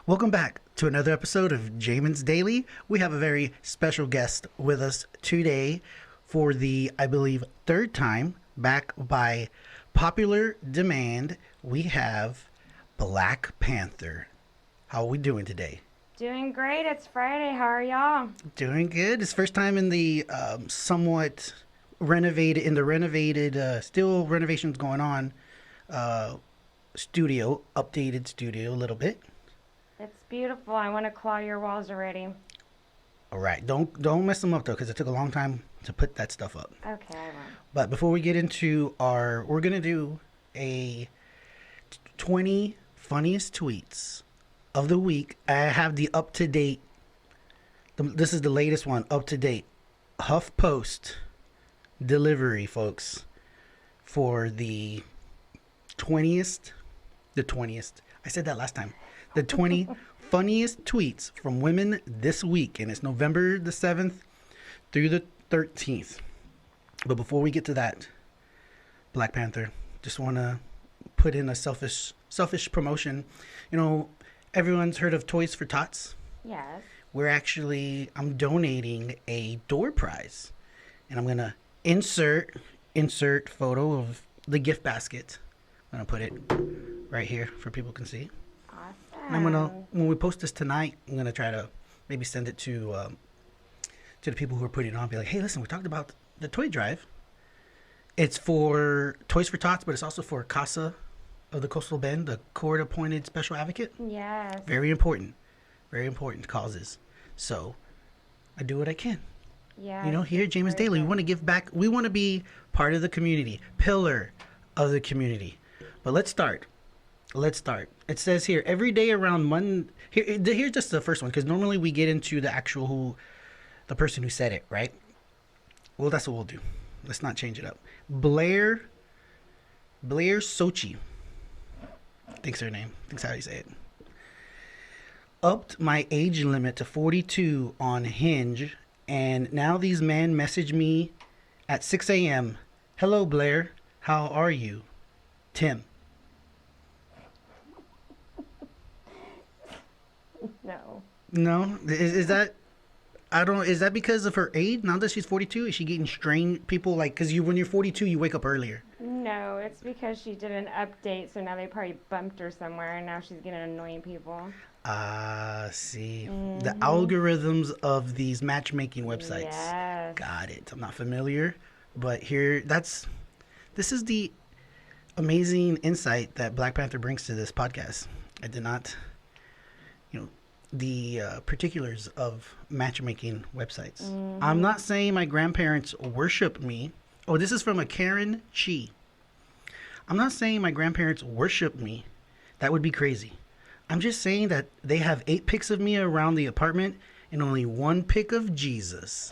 Welcome back to another episode of Jamin's Daily. We have a very special guest with us today for the, I believe, third time, back by popular demand. We have Black Panther. How are we doing today? Doing great. It's Friday. How are y'all? Doing good. It's first time in the somewhat renovated, still renovations going on, updated studio a little bit. It's beautiful. I want to claw your walls already. All right, don't mess them up though, because it took a long time to put that stuff up. Okay, I won't. But before we get into we're gonna do a 20 funniest tweets of the week. I have the up to date. This is the latest one, up to date. HuffPost delivery, folks, for the 20th. I said that last time. The 20 funniest tweets from women this week, and it's November the 7th through the 13th. But before we get to that, Black Panther, just want to put in a selfish promotion. You know, everyone's heard of Toys for Tots. Yes. I'm donating a door prize, and I'm going to insert photo of the gift basket. I'm going to put it right here for people can see. Awesome. And when we post this tonight, I'm gonna try to maybe send it to the people who are putting it on. Be like, hey, listen, we talked about the toy drive. It's for Toys for Tots, but it's also for Casa of the Coastal Bend, the court-appointed special advocate. Yes. Very important causes. So I do what I can. Yeah. You know, here at Jamin's Daily, we want to give back. We want to be part of the community, pillar of the community. But let's start. It says here, every day around Monday. Here's just the first one, because normally we get into the person who said it, right? Well, that's what we'll do. Let's not change it up. Blair Sochi. Thinks her name. Thinks how you say it. Upped my age limit to 42 on Hinge, and now these men message me at 6 a.m. Hello, Blair. How are you? Tim. No, is that? I don't. Is that because of her age? Now that she's 42, is she getting strange people like? Because when you're 42, you wake up earlier. No, it's because she did an update, so now they probably bumped her somewhere, and now she's getting annoying people. See. Mm-hmm. The algorithms of these matchmaking websites. Yes. Got it. I'm not familiar, but this is the amazing insight that Black Panther brings to this podcast. I did not, the particulars of matchmaking websites. Mm-hmm. I'm not saying my grandparents worship me. Oh, this is from a Karen Chi. I'm not saying my grandparents worship me. That would be crazy. I'm just saying that they have 8 pics of me around the apartment and only 1 pic of Jesus.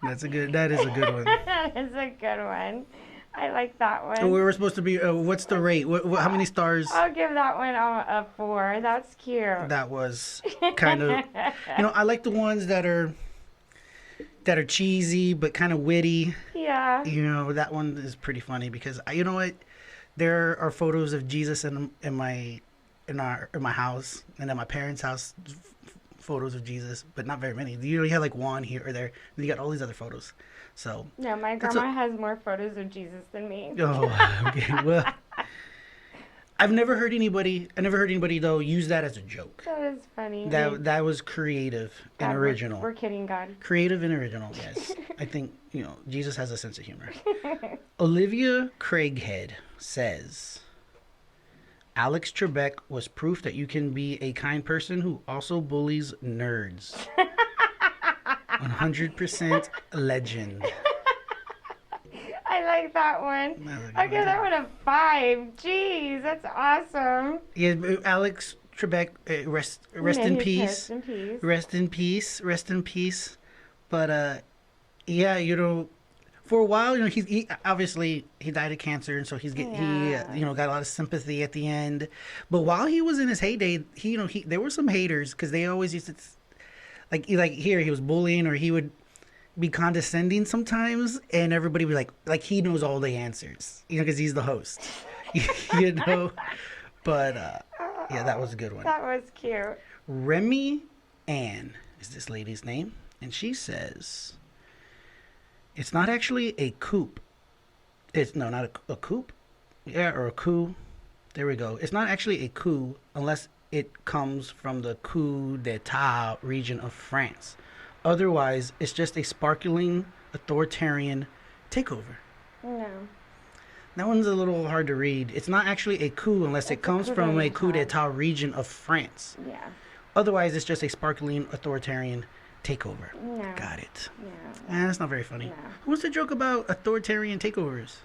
That is a good one. That is a good one. I like that one. So we were supposed to be, what's the rate? How many stars? I'll give that one a 4. That's cute. That was kind of, I like the ones that are cheesy but kind of witty. Yeah. That one is pretty funny because you know what? There are photos of Jesus in my house and at my parents' house. Photos of Jesus, but not very many. You have like one here or there. And you got all these other photos. So no, my grandma has more photos of Jesus than me. Oh, okay. Well, I never heard anybody though use that as a joke. That is funny. That was creative and original. We're kidding, God. Creative and original, yes. I think Jesus has a sense of humor. Olivia Craighead says, Alex Trebek was proof that you can be a kind person who also bullies nerds. 100% legend. I like that one. I'll give that one a 5. Jeez, that's awesome. Yeah, Alex Trebek, rest in peace. Rest in peace. Rest in peace. But yeah, for a while, he obviously he died of cancer, and so he got a lot of sympathy at the end. But while he was in his heyday, there were some haters because they always used to like here he was bullying or he would be condescending sometimes, and everybody would like he knows all the answers, because he's the host. you know. But yeah, that was a good one. That was cute. Remy Ann is this lady's name, and she says it's not actually a coupe. It's no, not a coupe. Yeah, or a coup. There we go. It's not actually a coup unless it comes from the coup d'etat region of France. Otherwise, it's just a sparkling authoritarian takeover. No. That one's a little hard to read. It's not actually a coup unless it comes from a coup d'etat region of France. Yeah. Otherwise, it's just a sparkling authoritarian takeover. No. Got it. No. That's not very funny. No. What's the joke about authoritarian takeovers?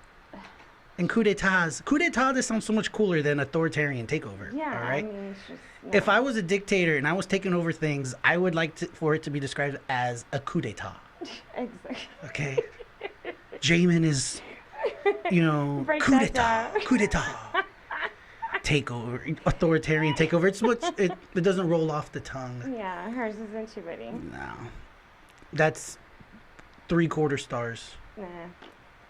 And coup d'etats. Coup d'etat, this sounds so much cooler than authoritarian takeover. Yeah, all right? I mean, it's just... No. If I was a dictator and I was taking over things, I would like for it to be described as a coup d'etat. Exactly. Okay? Jamin is, Break coup that d'etat. down. Coup d'etat. Takeover. Authoritarian takeover. It's much, it doesn't roll off the tongue. Yeah, hers isn't too witty. No. That's 3/4 stars. Nah.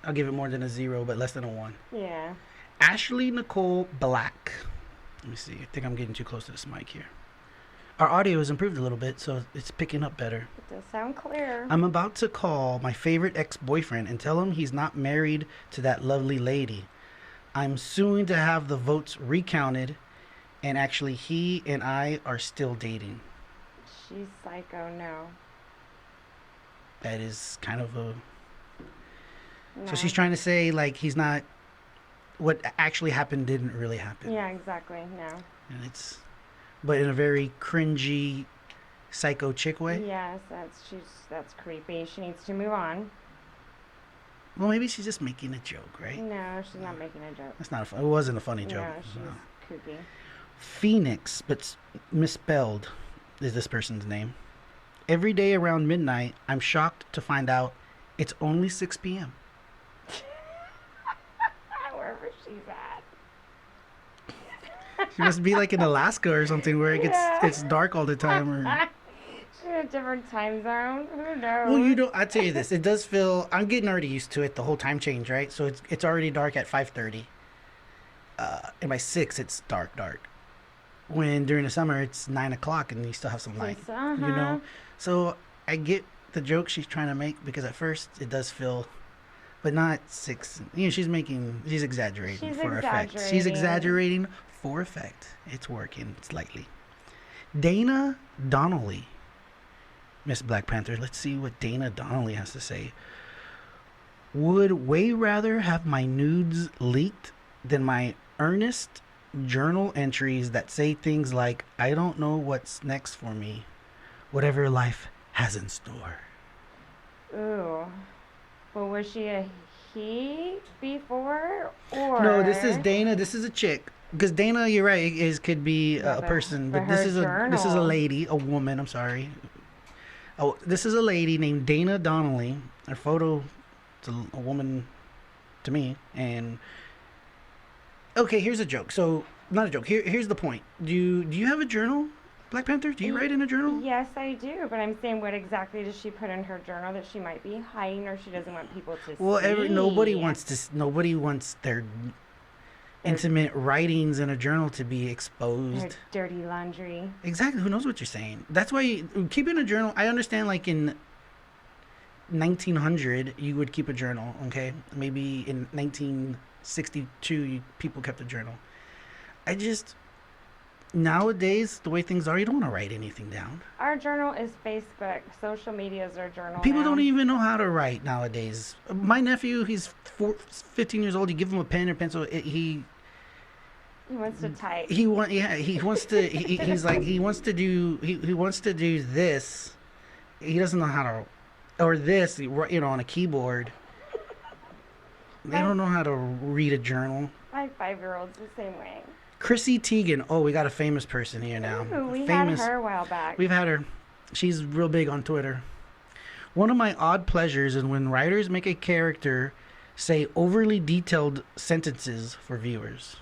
I'll give it more than a 0, but less than a 1. Yeah. Ashley Nicole Black. Let me see. I think I'm getting too close to this mic here. Our audio has improved a little bit, so it's picking up better. It does sound clear. I'm about to call my favorite ex-boyfriend and tell him he's not married to that lovely lady. I'm suing to have the votes recounted, and actually he and I are still dating. She's psycho, no. That is kind of a... No. So she's trying to say, like, he's not... What actually happened didn't really happen. Yeah, exactly, no. And it's... But in a very cringy, psycho chick way. Yes, that's creepy. She needs to move on. Well, maybe she's just making a joke, right? No, she's not making a joke. That's not it wasn't a funny joke. No, she's No. kooky. Phoenix, but misspelled, is this person's name. Every day around midnight, I'm shocked to find out it's only 6 p.m. Wherever she's at. She must be like in Alaska or something where it's dark all the time. Or... She's in a different time zone. Who knows? Well, I tell you this, it does feel. I'm getting already used to it. The whole time change, right? So it's already dark at 5:30. And by 6, it's dark. When during the summer it's 9 o'clock and you still have some light. Uh-huh. So I get the joke she's trying to make because at first it does feel. But not 6. She's exaggerating for effect. She's exaggerating for effect. It's working slightly. Dana Donnelly. Miss Black Panther. Let's see what Dana Donnelly has to say. Would way rather have my nudes leaked than my earnest journal entries that say things like, I don't know what's next for me. Whatever life has in store. Ooh. Well, was she a he before, or No, this is Dana. This is a chick. Because Dana, you're right, could be a person, but this is a lady, a woman. I'm sorry. Oh, this is a lady named Dana Donnelly. Her photo, it's a woman to me. And okay, here's a joke. So not a joke. Here's the point. Do you have a journal? Black Panther, do you write in a journal? Yes, I do. But I'm saying, what exactly does she put in her journal that she might be hiding, or she doesn't want people to see? Well, nobody wants their intimate writings in a journal to be exposed. Her dirty laundry. Exactly. Who knows what you're saying? That's why keeping a journal. I understand, like in 1900, you would keep a journal. Okay, maybe in 1962, people kept a journal. Nowadays, the way things are, you don't want to write anything down. Our journal is Facebook. Social media is our journal. People now. don't even know how to write nowadays. My nephew, he's 15 years old. You give him a pen or pencil, he wants to type. He wants to. He's like he wants to do this. He doesn't know how to, or this, on a keyboard. They don't know how to read a journal. My 5-year-old's the same way. Chrissy Teigen. Oh, we got a famous person here now. Ooh, we had her a while back. We've had her. She's real big on Twitter. One of my odd pleasures is when writers make a character say overly detailed sentences for viewers.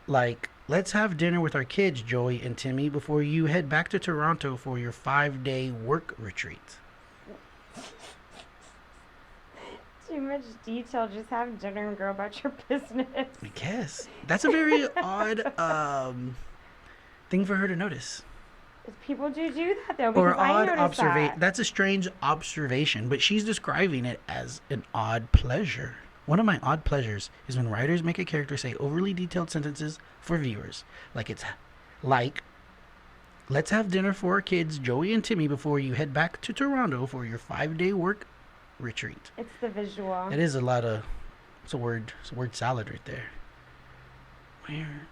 Like, let's have dinner with our kids, Joey and Timmy, before you head back to Toronto for your 5-day work retreat. Too much detail. Just have dinner and go about your business. I guess that's a very odd thing for her to notice. People do that though, Or because I odd noticed observation. that. That's a strange observation, but she's describing it as an odd pleasure. One of my odd pleasures is when writers make a character say overly detailed sentences for viewers. Like, let's have dinner for our kids, Joey and Timmy, before you head back to Toronto for your 5-day work retreat. It's the visual. It is a lot of. It's a word salad right there. Where?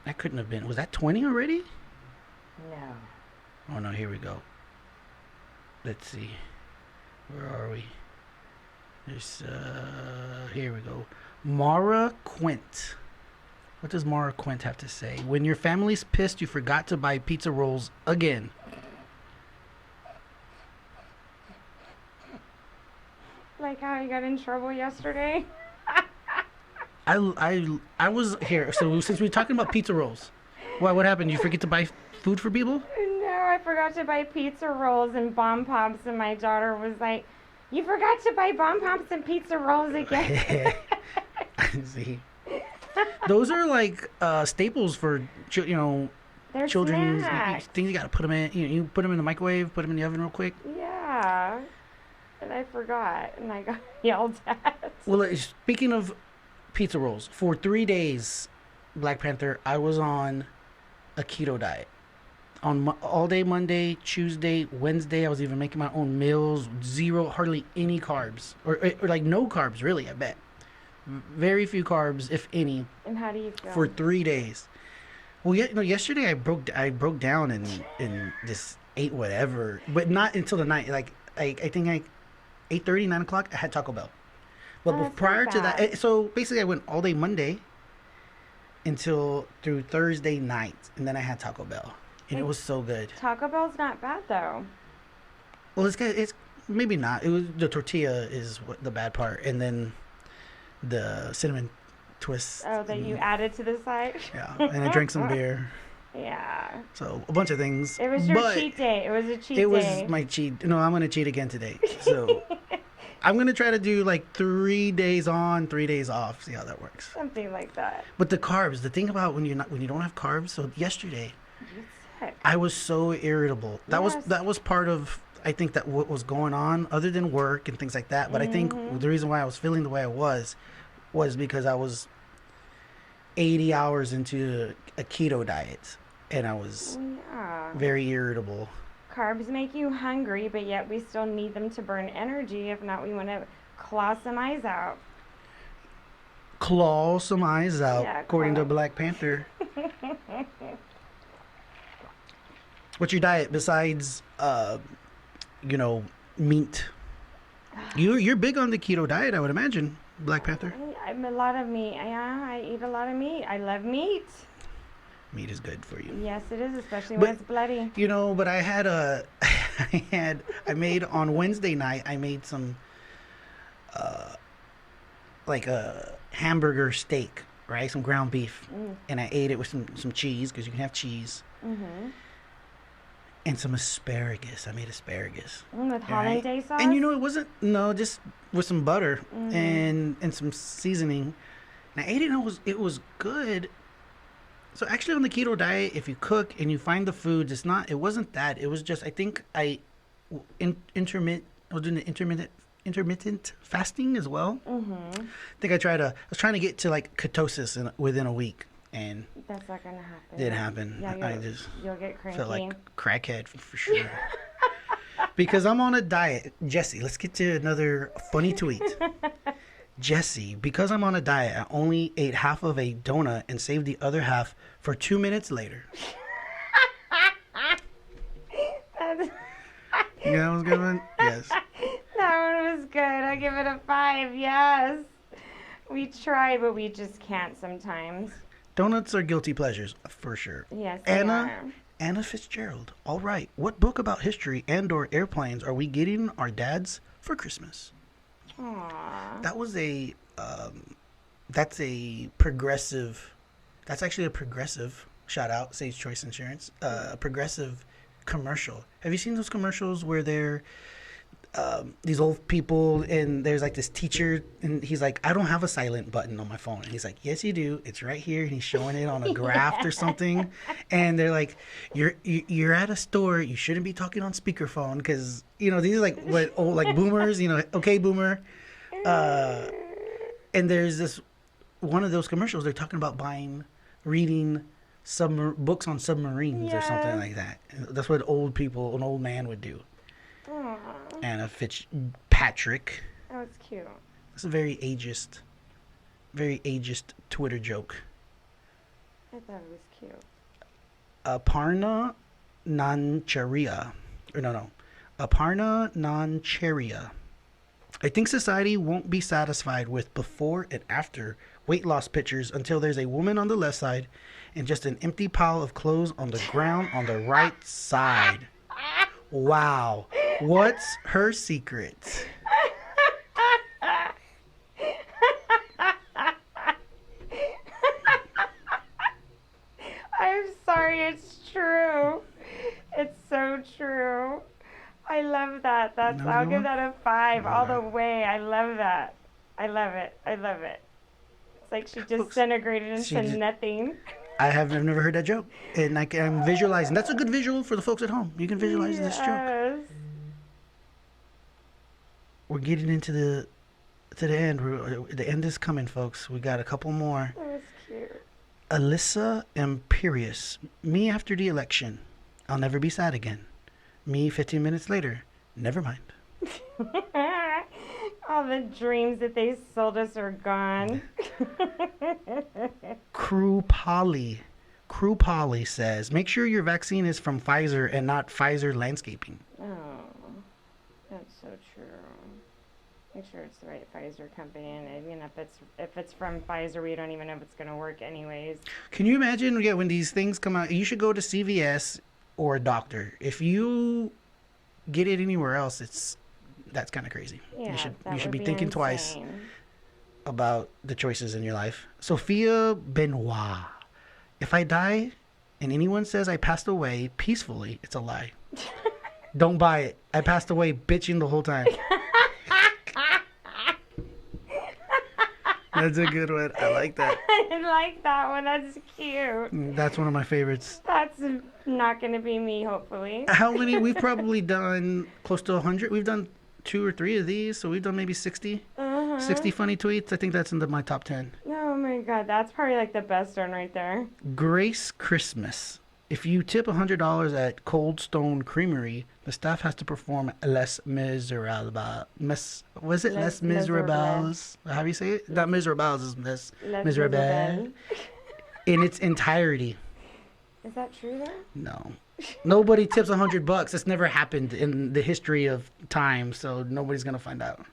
That couldn't have been. Was that 20 already? No. Oh no, here we go. Let's see. Where are we? There's here we go. Mara Quint. What does Mara Quint have to say? When your family's pissed you forgot to buy pizza rolls again. Like how you got in trouble yesterday? I was here. So since we're talking about pizza rolls, what happened? You forget to buy food for people? No, I forgot to buy pizza rolls and bomb pops, and my daughter was like, "You forgot to buy bomb pops and pizza rolls again." I see. Those are like staples for They're children's snacks. things. You gotta put them in. You put them in the microwave, put them in the oven real quick. Yeah, and I forgot, and I got yelled at. Well, speaking of pizza rolls, for 3 days, Black Panther, I was on a keto diet. On all day Monday, Tuesday, Wednesday, I was even making my own meals. Hardly any carbs, or like no carbs, really. I bet very few carbs, if any. And how do you feel? For 3 days. Well, yesterday I broke down and just ate whatever, but not until the night. Like I think 8:30, 9 o'clock, I had Taco Bell. But that's prior not to bad. that, so basically I went all day Monday through Thursday night, and then I had Taco Bell, and it was so good. Taco Bell's not bad though. Well, it's maybe not. It was the tortilla is the bad part, and then the cinnamon twists. Oh, that you added to the side? Yeah, and I drank some beer. Yeah. So a bunch of things. It was your but cheat day. It was a cheat day. It was my cheat. No, I'm gonna cheat again today. So I'm gonna try to do like 3 days on, 3 days off. See how that works. Something like that. But the carbs. The thing about when you don't have carbs. So yesterday, You're sick. I was so irritable. Yes. That was part of. I think that what was going on, other than work and things like that. But I think the reason why I was feeling the way I was because I was 80 hours into a keto diet, and I was Yeah. very irritable. Carbs make you hungry, but yet we still need them to burn energy. If not, we want to claw some eyes out. Claw some eyes out, Yeah, according claw. to Black Panther. What's your diet besides, meat? You're big on the keto diet, I would imagine, Black Panther. I'm a lot of meat. Yeah, I eat a lot of meat. I love meat. Meat is good for you. Yes, it is, especially But- when it's bloody. But I had I made on Wednesday night, I made some, like a hamburger steak, right? Some ground beef. And I ate it with some cheese, because you can have cheese. Mm-hmm. And some asparagus. I made asparagus. With hollandaise sauce? And it wasn't, just with some butter and some seasoning. And I ate it and it was good. So actually on the keto diet, if you cook and you find the foods, it wasn't that. It was just, I think I was doing the intermittent fasting as well. Mm-hmm. I think I was trying to get to like ketosis within a week, and That's not going to happen. didn't happen. Yeah, I just you'll get cranky. felt like crackhead for sure. Because I'm on a diet. Jesse, let's get to another funny tweet. Jesse, because I'm on a diet, I only ate half of a donut and saved the other half for 2 minutes later. That's- Yeah, that was a good one? Yes. That one was good. I give it a 5. Yes. We try, but we just can't sometimes. Donuts are guilty pleasures, for sure. Yes, they are. Anna Fitzgerald. All right. What book about history and/or airplanes are we getting our dads for Christmas? Aww. That was that's a progressive. That's actually a progressive. Shout out, Sage Choice Insurance. A progressive commercial. Have you seen those commercials where they're these old people, and there's like this teacher, and he's like, I don't have a silent button on my phone. And he's like, yes, you do. It's right here. And he's showing it on a graph or something. And they're like, you're at a store. You shouldn't be talking on speakerphone because, you know, these are like what old, like boomers, you know, okay, boomer. And there's this one of those commercials. They're talking about reading books on submarines or something like that. That's what an old man would do. Aww. Anna Fitzpatrick. Oh, it's cute. It's a very ageist Twitter joke. I thought it was cute. Aparna Nancharia. Aparna Nancharia. I think society won't be satisfied with before and after weight loss pictures until there's a woman on the left side and just an empty pile of clothes on the ground on the right side. Wow. What's her secret? I'm sorry, it's true. It's so true. I love that. I'll give that a 5 all the way. I love that. I love it. It's like she disintegrated into nothing. I have never heard that joke, and I'm visualizing. That's a good visual for the folks at home. You can visualize this joke. We're getting into the end. The end is coming, folks. We got a couple more. That was cute. Alyssa Imperious. Me after the election. I'll never be sad again. Me 15 minutes later. Never mind. All the dreams that they sold us are gone. Crew Polly says, make sure your vaccine is from Pfizer and not Pfizer Landscaping. Oh, that's so true. Make sure it's the right Pfizer company, and I mean, if it's from Pfizer, we don't even know if it's gonna work anyways. Can you imagine? Yeah, when these things come out, you should go to CVS or a doctor. If you get it anywhere else, that's kind of crazy. Yeah, you should be thinking twice about the choices in your life. Sophia Benoit. If I die and anyone says I passed away peacefully, it's a lie. Don't buy it. I passed away bitching the whole time. That's a good one. I like that. I like that one. That's cute. That's one of my favorites. That's not going to be me, hopefully. How many? We've probably done close to 100. We've done 2 or 3 of these, so we've done maybe 60. 60 funny tweets. I think that's in my top 10. Oh my god, that's probably like the best one right there. Grace Christmas. If you tip $100 at Cold Stone Creamery, the staff has to perform Les Miserables. Was it Les Miserables? How do you say it? Not Miserables, is Les Miserables. In its entirety. Is that true though? No. Nobody tips $100. It's never happened in the history of time, so nobody's gonna find out.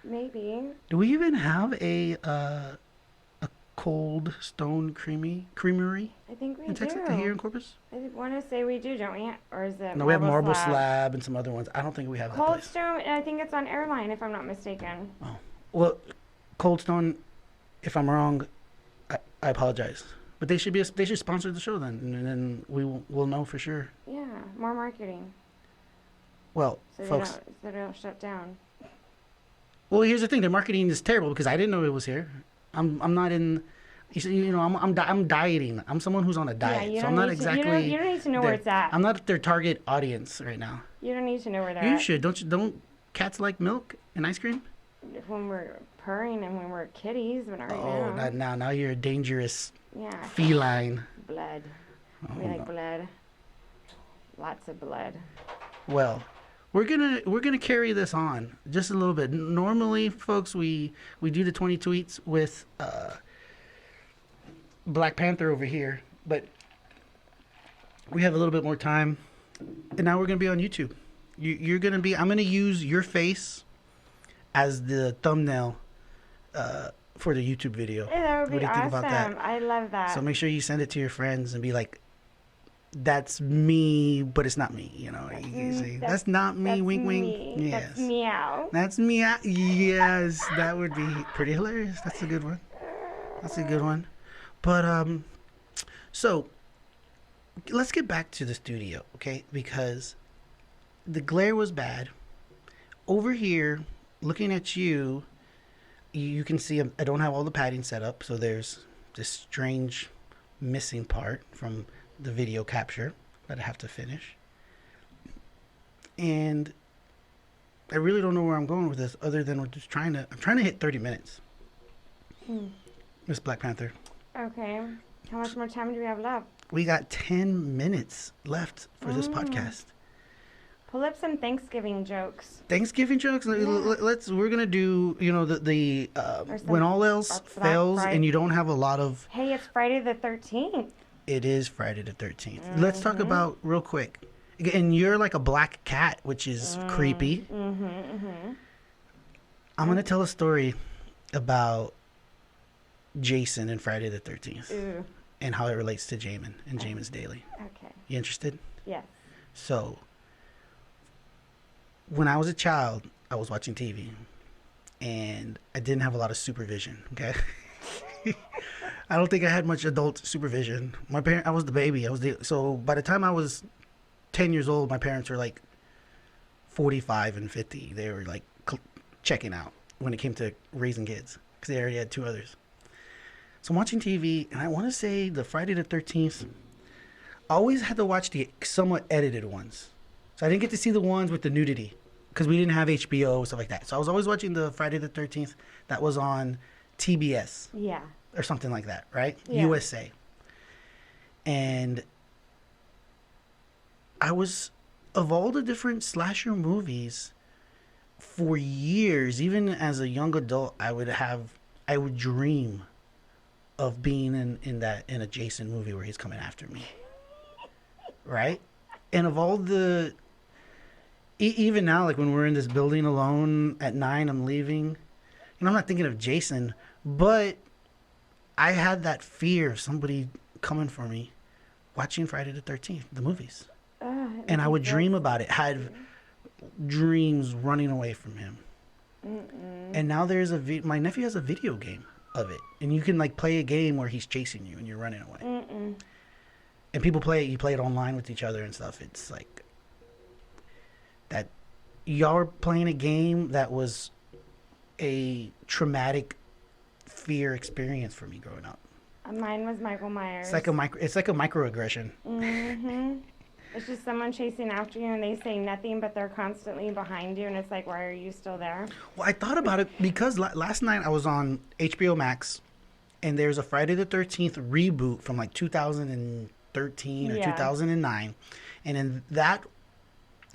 Maybe. Do we even have a Cold Stone Creamery? I think we in Texas, do. here in Corpus? I want to say we do, don't we? Or is it? No, we have Marble Slab and some other ones. I don't think we have that Cold place. Stone. I think it's on Airline, if I'm not mistaken. Oh, well, Cold Stone. If I'm wrong, I apologize. But they should sponsor the show then, and then we'll know for sure. Yeah, more marketing. Well, so folks, they don't shut down. Well, here's the thing: their marketing is terrible because I didn't know it was here. I'm not in. I'm dieting. I'm someone who's on a diet, so I'm not exactly. You don't need to know where it's at. I'm not their target audience right now. You don't need to know where they're at. You should. Don't cats like milk and ice cream? When we're purring and when we're kitties, but not right now. Oh, not now. Now you're a dangerous yeah. feline. Blood. We like blood. Lots of blood. Well, we're gonna carry this on just a little bit. Normally, folks, we do the 20 tweets with Black Panther over here, but we have a little bit more time, and now we're gonna be on YouTube. You're gonna be. I'm gonna use your face as the thumbnail for the YouTube video. Yeah, that would be what do you awesome. think about that? I love that. So make sure you send it to your friends and be like, "That's me, but it's not me." You know, you say, "That's not me." That's wink, wink. me. Yes. That's meow. That's meow. Yes, that would be pretty hilarious. That's a good one. That's a good one. But so let's get back to the studio, okay? Because the glare was bad. over here, looking at you, you can see I don't have all the padding set up, so there's this strange missing part from the video capture that I have to finish. And I really don't know where I'm going with this, other than I'm trying to hit 30 minutes. Miss Black Panther. Okay. How much more time do we have left? We got 10 minutes left for this podcast. Pull up some Thanksgiving jokes. Thanksgiving jokes. Yeah. We're gonna do the when all else fails and you don't have a lot of. Hey, it's Friday the 13th. It is Friday the 13th. Let's talk about real quick. And you're like a black cat, which is creepy. I'm gonna tell a story about Jason in Friday the 13th and how it relates to Jamin and Jamin's Daily. Okay. You interested? Yes. So, when I was a child, I was watching TV, and I didn't have a lot of supervision. Okay. I don't think I had much adult supervision. I was the baby. So by the time I was 10 years old, my parents were like 45 and 50. They were like checking out when it came to raising kids because they already had two others. So I'm watching TV, and I want to say the Friday the 13th, I always had to watch the somewhat edited ones. So I didn't get to see the ones with the nudity because we didn't have HBO, stuff like that. So I was always watching the Friday the 13th that was on TBS. Yeah. Or something like that, right? Yeah. USA. And I was, of all the different slasher movies, for years, even as a young adult, I would dream of being in a Jason movie where he's coming after me. Right? And of all the, even now, like when we're in this building alone at 9, I'm leaving, and I'm not thinking of Jason, but I had that fear of somebody coming for me watching Friday the 13th, the movies. And I would dream about it, had dreams running away from him. And now there's my nephew has a video game of it. And you can like play a game where he's chasing you and you're running away. And people play it, you play it online with each other and stuff. It's like that y'all are playing a game that was a traumatic fear experience for me growing up. Mine was Michael Myers. It's like a microaggression. It's just someone chasing after you and they say nothing, but they're constantly behind you, and it's like, why are you still there? Well, I thought about it because last night I was on HBO Max, and there's a Friday the 13th reboot from like 2013 or 2009, and in that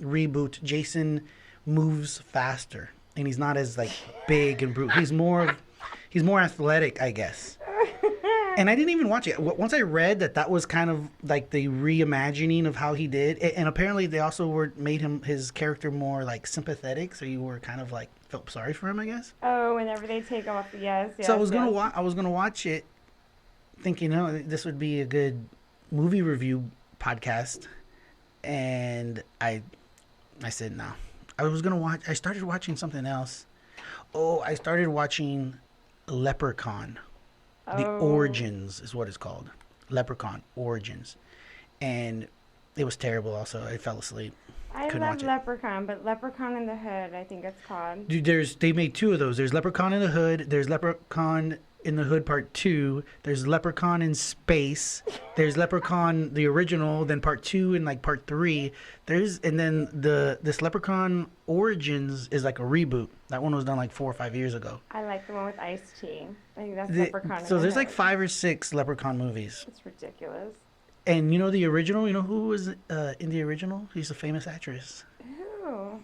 reboot, Jason moves faster, and he's not as like big and brute. He's more athletic, I guess. And I didn't even watch it. Once I read that was kind of like the reimagining of how he did, and apparently they also made his character more like sympathetic, so you were kind of like felt sorry for him, I guess. Oh, whenever they take off, yes. So I was gonna watch it, thinking, this would be a good movie review podcast, and I said no. I started watching something else. Oh, I started watching Leprechaun. The Origins is what it's called. Leprechaun Origins. And it was terrible also. I fell asleep. I love Leprechaun, but Leprechaun in the Hood, I think it's called. Dude, they made two of those. There's Leprechaun in the Hood. There's Leprechaun in the Hood Part 2. There's Leprechaun in Space. There's Leprechaun the original, then Part 2 and like Part 3. And then this Leprechaun Origins is like a reboot. That one was done like 4 or 5 years ago. I like the one with Ice-T. I think that's Leprechaun. So there's like 5 or 6 Leprechaun movies. It's ridiculous. And you know the original? You know who was in the original? She's a famous actress. Who?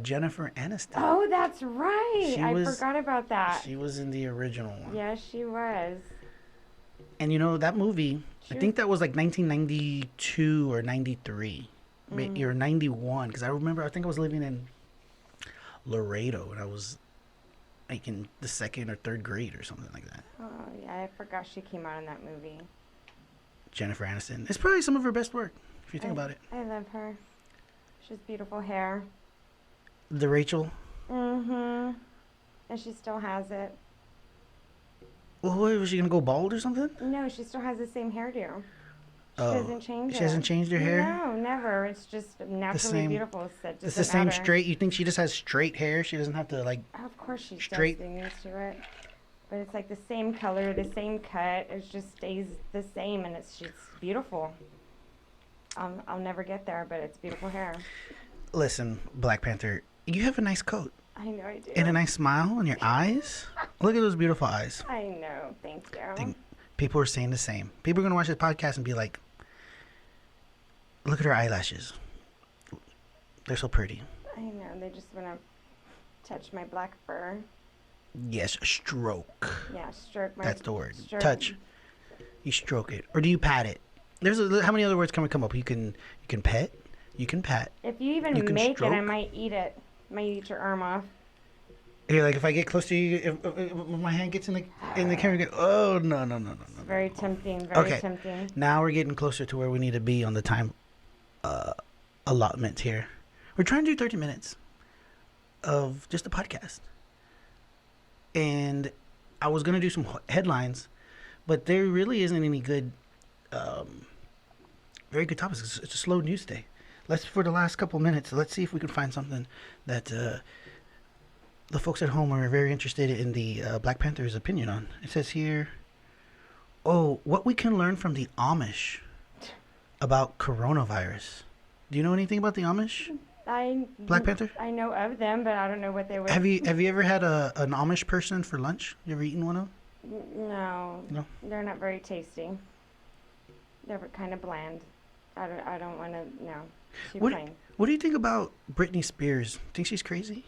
Jennifer Aniston. Oh, that's right. I forgot about that. She was in the original one. Yes, she was. And you know, that movie, I think that was like 1992 or 93. Or 91. Because I think I was living in Laredo and I was like in the 2nd or 3rd grade or something like that. Oh, yeah. I forgot she came out in that movie. Jennifer Aniston. It's probably some of her best work, if you think about it. I love her. She has beautiful hair. The Rachel? Mm-hmm. And she still has it. Well, was she going to go bald or something? No, she still has the same hairdo. She doesn't change it. She hasn't changed her hair? No, never. It's just naturally beautiful. So it it's the same straight. You think she just has straight hair? She doesn't have to like. Of course she straight. does. Used to it. But it's like the same color, the same cut. It just stays the same, and it's beautiful. I'll never get there, but it's beautiful hair. Listen, Black Panther, you have a nice coat. I know I do. And a nice smile on your eyes. Look at those beautiful eyes. I know. Thank you. I think people are saying the same. People are going to watch this podcast and be like, look at her eyelashes. They're so pretty. I know. They just want to touch my black fur. Yes, stroke. Yeah, stroke my... That's the word. Touch. You stroke it. Or do you pat it? How many other words can we come up with? You can pet. You can pat. If you even make stroke. It, I might eat it. I might eat your arm off. You're like, if I get close to you, if my hand gets in the camera, oh, no. It's very tempting, very tempting. Now we're getting closer to where we need to be on the time allotment here. We're trying to do 30 minutes of just a podcast. And I was going to do some headlines, but there really isn't any good, very good topics. It's a slow news day. For the last couple minutes, let's see if we can find something that the folks at home are very interested in the Black Panther's opinion on. It says here, what we can learn from the Amish about coronavirus. Do you know anything about the Amish? Black Panther? I know of them, but I don't know what they were. Have you ever had an Amish person for lunch? You ever eaten one of them? No. They're not very tasty. They're kind of bland. I don't want to, no. What do you think about Britney Spears? Think she's crazy?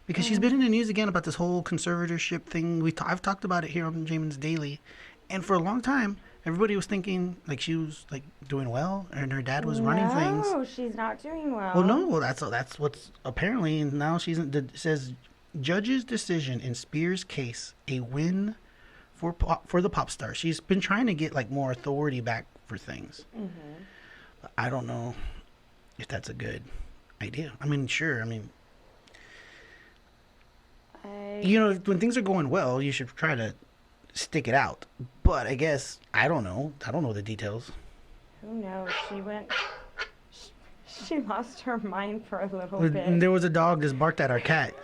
Because she's been in the news again about this whole conservatorship thing. I've talked about it here on Jamin's Daily, and for a long time, everybody was thinking like she was like doing well, and her dad was running things. No, she's not doing well. Well, no, that's what's apparently now it says judge's decision in Spears' case a win for the pop star. She's been trying to get like more authority back for things. Mm-hmm. I don't know if that's a good idea. I mean, sure. I mean, when things are going well, you should try to stick it out. But I guess, I don't know. I don't know the details. Who knows? She lost her mind for a little bit. There was a dog that barked at our cat.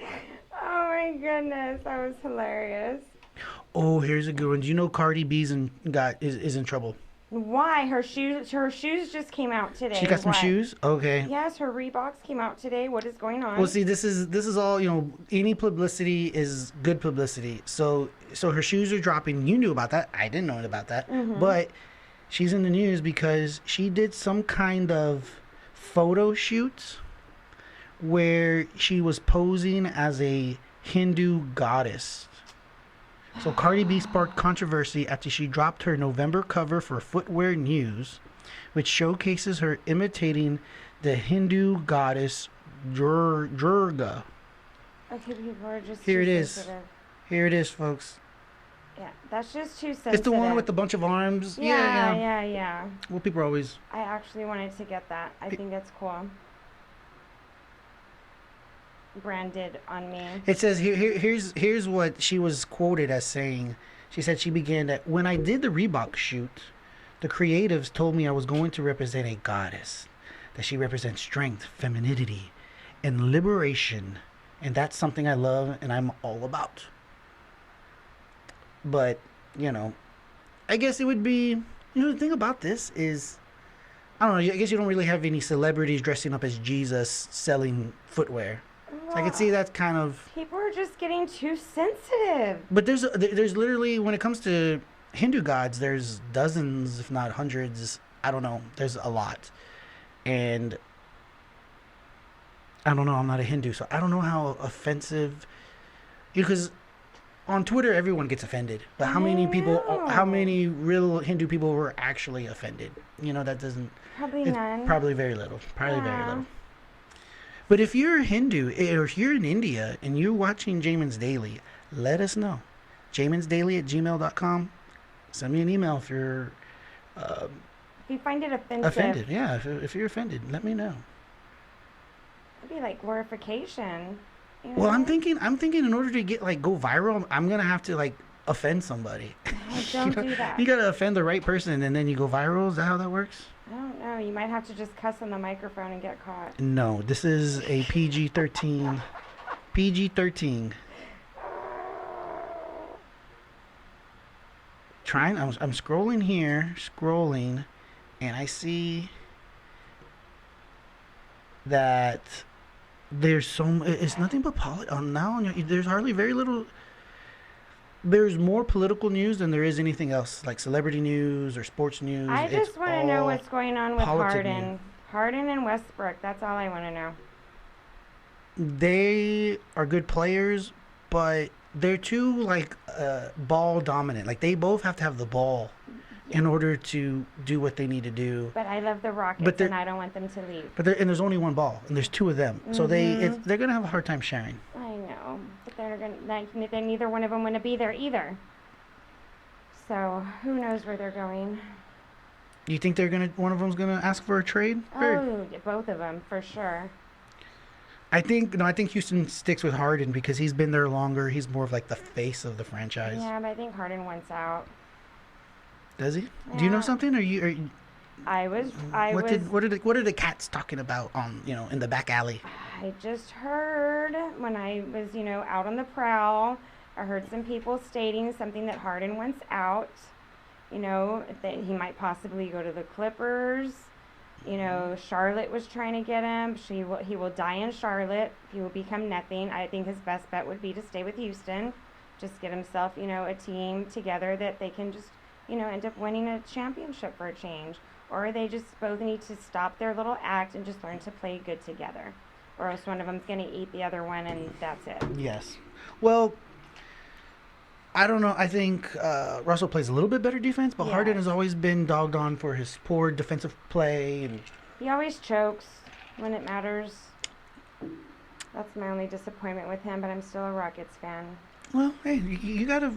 Oh my goodness, that was hilarious. Oh, here's a good one. Do you know Cardi B's is in trouble? Why? Her shoes just came out today. She got some shoes? Okay. Yes, her Reeboks came out today. What is going on? Well, see, this is all, any publicity is good publicity. So her shoes are dropping. You knew about that. I didn't know about that. Mm-hmm. But she's in the news because she did some kind of photo shoot where she was posing as a Hindu goddess. So Cardi B sparked controversy after she dropped her November cover for Footwear News, which showcases her imitating the Hindu goddess Durga. Okay, people are just Here too it is. sensitive. Here it is, folks. Yeah, that's just too sensitive. It's the one with the bunch of arms. Yeah. Well, people are always... I actually wanted to get that. I think that's cool. Branded on me. It says here's what she was quoted as saying. She said she began that when I did the Reebok shoot, the creatives told me I was going to represent a goddess, that she represents strength, femininity, and liberation, and that's something I love and I'm all about. But I guess it would be the thing about this is I don't know. I guess you don't really have any celebrities dressing up as Jesus selling footwear. So I can see that's kind of... People are just getting too sensitive. But there's literally, when it comes to Hindu gods, there's dozens, if not hundreds. I don't know. There's a lot. And I don't know. I'm not a Hindu, so I don't know how offensive... Because on Twitter, everyone gets offended. But how many real Hindu people were actually offended? That doesn't... Probably none. Probably very little. Very little. But if you're a Hindu, or if you're in India and you're watching Jamin's Daily, let us know. jaminsdaily@gmail.com. Send me an email if you're... if you find it offensive. Offended, yeah. If you're offended, let me know. It'd be like glorification. Well, I'm thinking in order to get, go viral, I'm going to have to, offend somebody. Don't do that. You gotta offend the right person, and then you go viral. Is that how that works? I don't know. You might have to just cuss on the microphone and get caught. No, this is a PG-13. PG-13. I'm scrolling here, and I see that there's it's nothing but there's hardly very little. There's more political news than there is anything else, like celebrity news or sports news. I just want to know what's going on with Harden. News. Harden and Westbrook. That's all I want to know. They are good players, but they're too like ball dominant. Like they both have to have the ball in order to do what they need to do. But I love the Rockets, and I don't want them to leave. But there's only one ball, and there's two of them, so they're gonna have a hard time sharing. I know, but they're neither one of them want to be there either. So who knows where they're going? You think one of them's gonna ask for a trade? Oh, both of them for sure. I think Houston sticks with Harden because he's been there longer. He's more of like the face of the franchise. Yeah, but I think Harden wants out. Does he? Yeah. Do you know something? What are the cats talking about in the back alley? I just heard when I was out on the prowl. I heard some people stating something that Harden wants out. That he might possibly go to the Clippers. Charlotte was trying to get him. He will die in Charlotte. He will become nothing. I think his best bet would be to stay with Houston. Just get himself, a team together that they can just, end up winning a championship for a change. Or they just both need to stop their little act and just learn to play good together. Or else one of them's going to eat the other one, and that's it. Yes. Well, I don't know. I think Russell plays a little bit better defense, but Harden has always been dogged on for his poor defensive play. And he always chokes when it matters. That's my only disappointment with him, but I'm still a Rockets fan. Well, hey, you gotta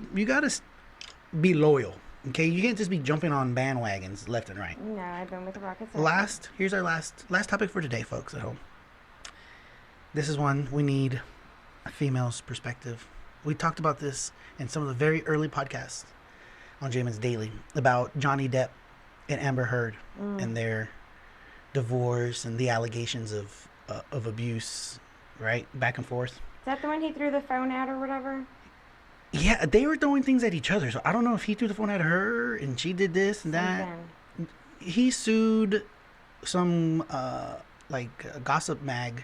be loyal, okay? You can't just be jumping on bandwagons left and right. No, I've been with the Rockets. Here's our last topic for today, folks at home. This is one we need a female's perspective. We talked about this in some of the very early podcasts on Jamin's Daily about Johnny Depp and Amber Heard and their divorce and the allegations of abuse, right? Back and forth. Is that the one he threw the phone at or whatever? Yeah, they were throwing things at each other. So I don't know if he threw the phone at her and she did this and that. He sued some gossip mag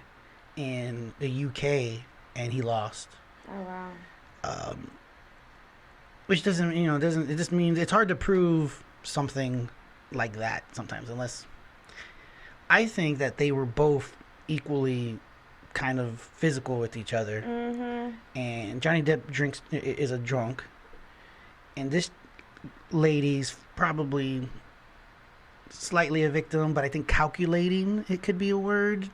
in the UK and he lost. Oh wow. Which doesn't it just means it's hard to prove something like that sometimes, unless I think that they were both equally kind of physical with each other. And Johnny Depp is a drunk, and this lady's probably slightly a victim, but I think calculating, it could be a word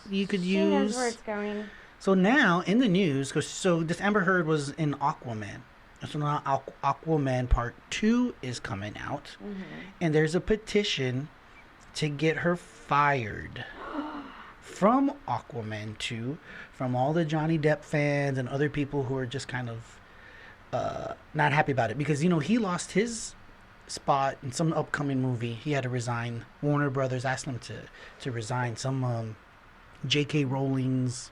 you could use. She knows where it's going. So now in the news, so this Amber Heard was in Aquaman. So now Aquaman Part 2 is coming out. And there's a petition to get her fired from Aquaman 2, from all the Johnny Depp fans and other people who are just kind of not happy about it. Because, he lost his spot in some upcoming movie. He had to resign. Warner Brothers asked him to resign. Some J.K. Rowling's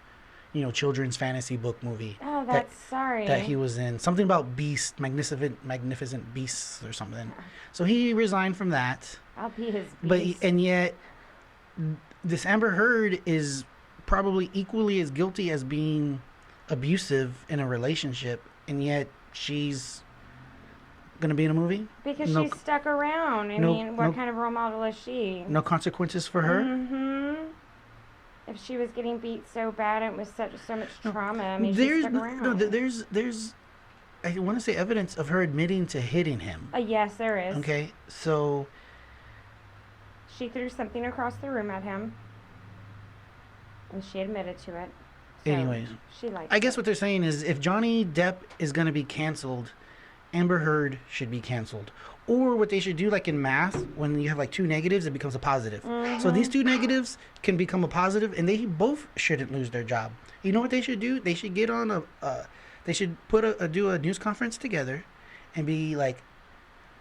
children's fantasy book movie. Oh, that's sorry. That he was in. Something about Beast, Magnificent Beasts or something. So he resigned from that. I'll be his beast. And yet, this Amber Heard is probably equally as guilty as being abusive in a relationship, and yet she's going to be in a movie? Because she's stuck around. I mean, what kind of role model is she? No consequences for her? If she was getting beat so bad, it was so much trauma. I mean, she stuck around. There's, I want to say, evidence of her admitting to hitting him. Yes, there is. Okay, so she threw something across the room at him, and she admitted to it. So anyways, I guess what they're saying is if Johnny Depp is going to be canceled, Amber Heard should be canceled. Or what they should do, like in math, when you have like two negatives, it becomes a positive. So these two negatives can become a positive, and they both shouldn't lose their job. You know what they should do? They should get on they should do a news conference together and be like,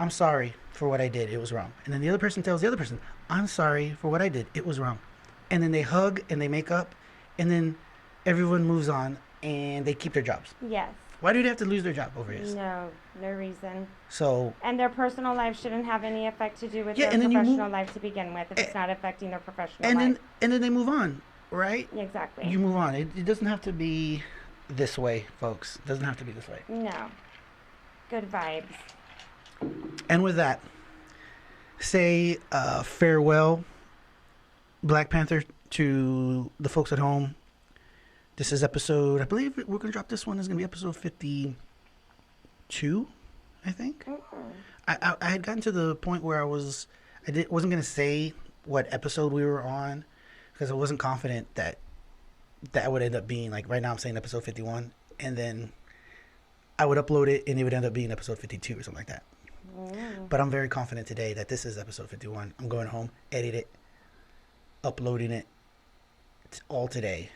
I'm sorry for what I did. It was wrong. And then the other person tells the other person, I'm sorry for what I did. It was wrong. And then they hug and they make up, and then everyone moves on and they keep their jobs. Yes. Why do they have to lose their job over this? No reason. So. And their personal life shouldn't have any effect to do with Yeah, their and then professional life to begin with if it's not affecting their professional life. And then they move on, right? Exactly. You move on. It doesn't have to be this way, folks. It doesn't have to be this way. No. Good vibes. And with that, say farewell, Black Panther, to the folks at home. This is episode, I believe we're going to drop this one. Is going to be episode 52, I think. I had gotten to the point where I wasn't going to say what episode we were on because I wasn't confident that would end up being, like, right now I'm saying episode 51, and then I would upload it and it would end up being episode 52 or something like that. But I'm very confident today that this is episode 51. I'm going home, edit it, uploading it all today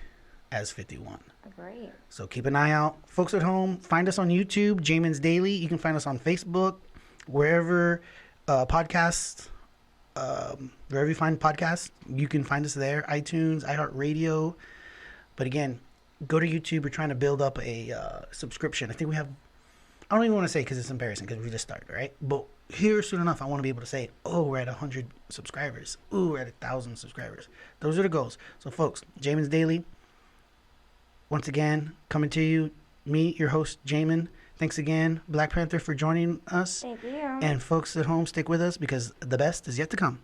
as 51. Great. So keep an eye out. Folks at home, find us on YouTube, Jamin's Daily. You can find us on Facebook, wherever podcasts, wherever you find podcasts, you can find us there. iTunes, iHeartRadio. But again, go to YouTube. We're trying to build up a subscription. I think we have, I don't even want to say because it's embarrassing because we just started, right? But here soon enough, I want to be able to say, oh, we're at 100 subscribers. Ooh, we're at 1,000 subscribers. Those are the goals. So folks, Jamin's Daily. Once again, coming to you, me, your host, Jamin. Thanks again, Black Panther, for joining us. Thank you. And folks at home, stick with us because the best is yet to come.